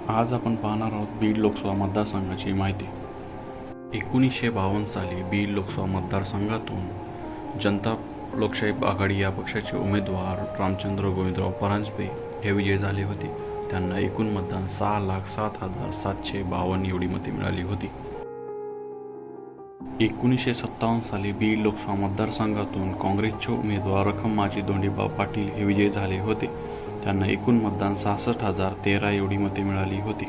आज आपण पाहणार आहोत बीड लोकसभा मतदारसंघाची माहिती। 1952 साली बीड लोकसभा मतदारसंघातून जनता लोकशाही आघाडी या पक्षाचे उमेदवार रामचंद्र गोविंदराव परांजपे हे विजयी झाले होते। त्यांना एकूण मतदान 6,07,752 एवढी मते मिळाली होती। 1957 साली बीड लोकसभा मतदारसंघातून काँग्रेसचे उमेदवार रखमाजी धोंडीबा पाटील हे विजयी झाले होते। त्यांना एकूण मतदान 66,013 एवढी मते मिळाली होती।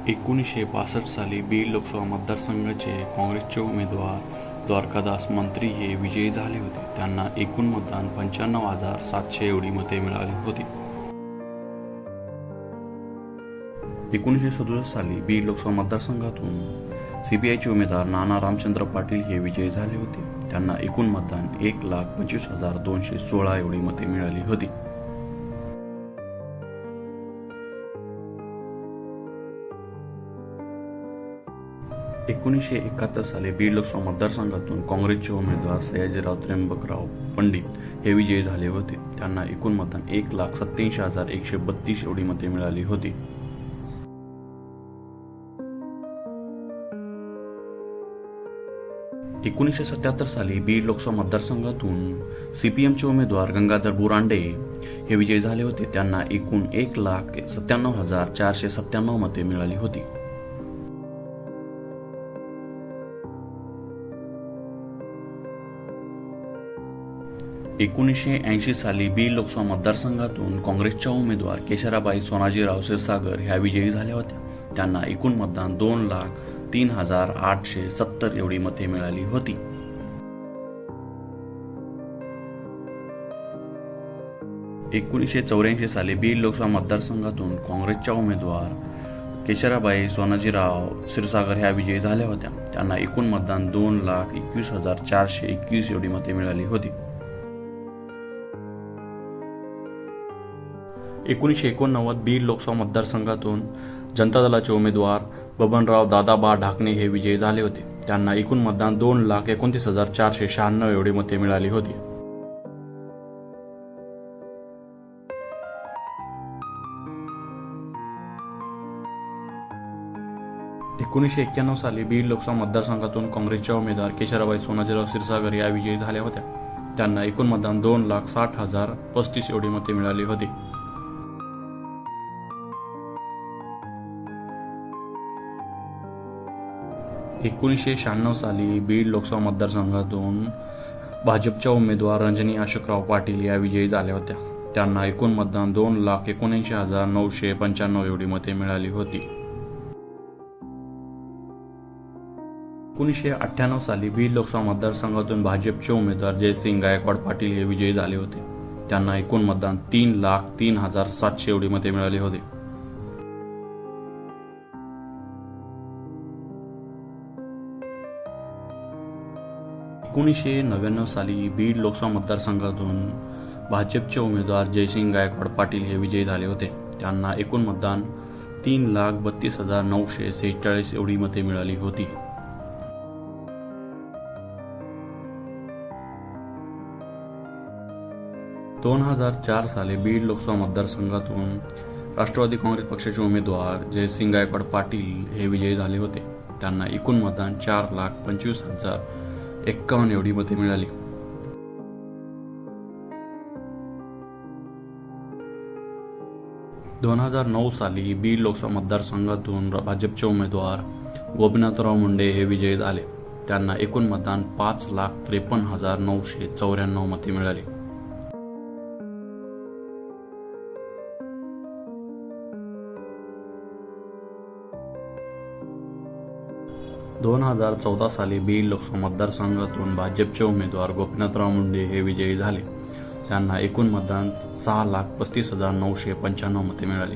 1962 साली बीड लोकसभा मतदारसंघाचे काँग्रेसचे उमेदवार द्वारकादास मंत्री हे विजयी झाले होते। त्यांना एकूण मतदान 95,700 एवढी मते मिळाली होती। 1967 साली बीड लोकसभा मतदारसंघातून सीपीआयचे उमेदवार नाना रामचंद्र पाटील हे विजयी झाले होते। त्यांना एकूण मतदान 1,25,216 एवढी मते मिळाली होती। एकोणीसशे 71 साली बीड लोकसभा मतदारसंघातून काँग्रेसचे उमेदवार सयाजीराव त्र्यंबकराव पंडित हे विजयी झाले होते। त्यांना एकूण मतदान 1,87,132 एवढी मते मिळाली होती। 1977 साली बीड लोकसभा मतदारसंघातून सीपीएमचे उमेदवार गंगाधर बुरांडे हे विजयी झाले होते। त्यांना एकूण 1,97,497 मते मिळाली होती। एकोणीसशे 80 साली बीड लोकसभा मतदारसंघातून काँग्रेसच्या उमेदवार केशराबाई सोनाजीराव क्षीरसागर ह्या विजयी झाल्या होत्या। त्यांना एकूण मतदान 2,03,870 एवढी मते मिळाली होती। एकोणीसशे 84 साली बीड लोकसभा मतदारसंघातून काँग्रेसच्या उमेदवार केशराबाई सोनाजीराव क्षीरसागर ह्या विजयी झाल्या होत्या। त्यांना एकूण मतदान 2,21,421 एवढी मते मिळाली होती। 1989 बीड लोकसभा मतदारसंघातून जनता दलाचे उमेदवार बबनराव दादाबा ढाकणे हे विजयी झाले होते। त्यांना एकूण मतदान 2,29,496 एवढी मते मिळाली होती। 1991 साली बीड लोकसभा मतदारसंघातून काँग्रेसच्या उमेदवार केशराबाई सोनाजीराव क्षीरसागर या विजयी झाल्या होत्या। त्यांना एकूण मतदान 2,60,035 एवढी मते मिळाली होती। 1996 साली बीड लोकसभा मतदारसंघातून भाजपच्या उमेदवार रंजनी अशोकराव पाटील या विजयी झाल्या होत्या। त्यांना एकूण मतदान 2,79,995 एवढी मते मिळाली होती। 1998 साली बीड लोकसभा मतदारसंघातून भाजपचे उमेदवार जयसिंग गायकवाड पाटील हे विजयी झाले होते। त्यांना एकूण मतदान 3,03,700 एवढी मते मिळाली होती। 1999 साली बीड लोकसभा मतदारसंघातून भाजपचे उमेदवार जयसिंग गायकवाड पाटील हे विजयी झाले होते। त्यांना एकूण मतदान 3,32,946 एवढी मते मिळाली होती। 2004 साली बीड लोकसभा मतदारसंघातून राष्ट्रवादी काँग्रेस पक्षाचे उमेदवार जयसिंग गायकवाड पाटील हे विजयी झाले होते। त्यांना एकूण मतदान 4,25,051 एवढी मते मिळाली। 2009 साली बीड लोकसभा मतदारसंघातून भाजपचे उमेदवार गोपीनाथराव मुंडे हे विजयी झाले। त्यांना एकूण मतदान 5,53,994 मते मिळाली। 2014 साली बीड लोकसभा मतदारसंघातून भाजपचे उमेदवार गोपीनाथराव मुंडे हे विजयी झाले। त्यांना एकूण मतदान 6,35,995 मते मिळाली।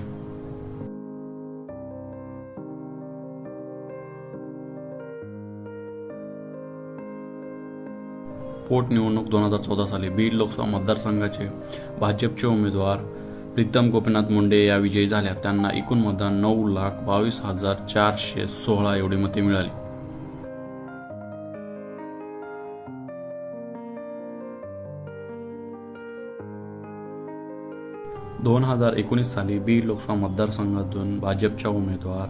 पोटनिवडणूक 2014 साली बीड लोकसभा मतदारसंघाचे भाजपचे उमेदवार प्रीतम गोपीनाथ मुंडे या विजयी झाल्या। त्यांना एकूण मतदान 9,22,416 एवढी मते मिळाली। 2019 साली बीड लोकसभा मतदारसंघातून भाजपच्या उमेदवार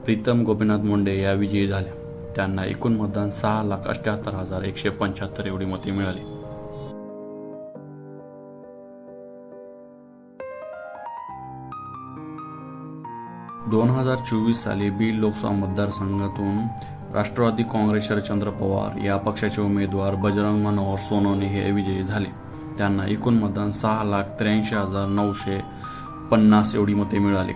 प्रीतम गोपीनाथ मुंडे या विजयी झाल्या. त्यांना एकूण मतदान 6,78,175 एवढी मते मिळाली. दोन 2024 साली बीड लोकसभा मतदारसंघातून राष्ट्रवादी काँग्रेस शरदचंद्र पवार या पक्षाचे उमेदवार बजरंग मनोहर सोनवणे हे विजयी झाले. त्यांना एकूण मतदान 6,83,950 एवढी मते मिळाली.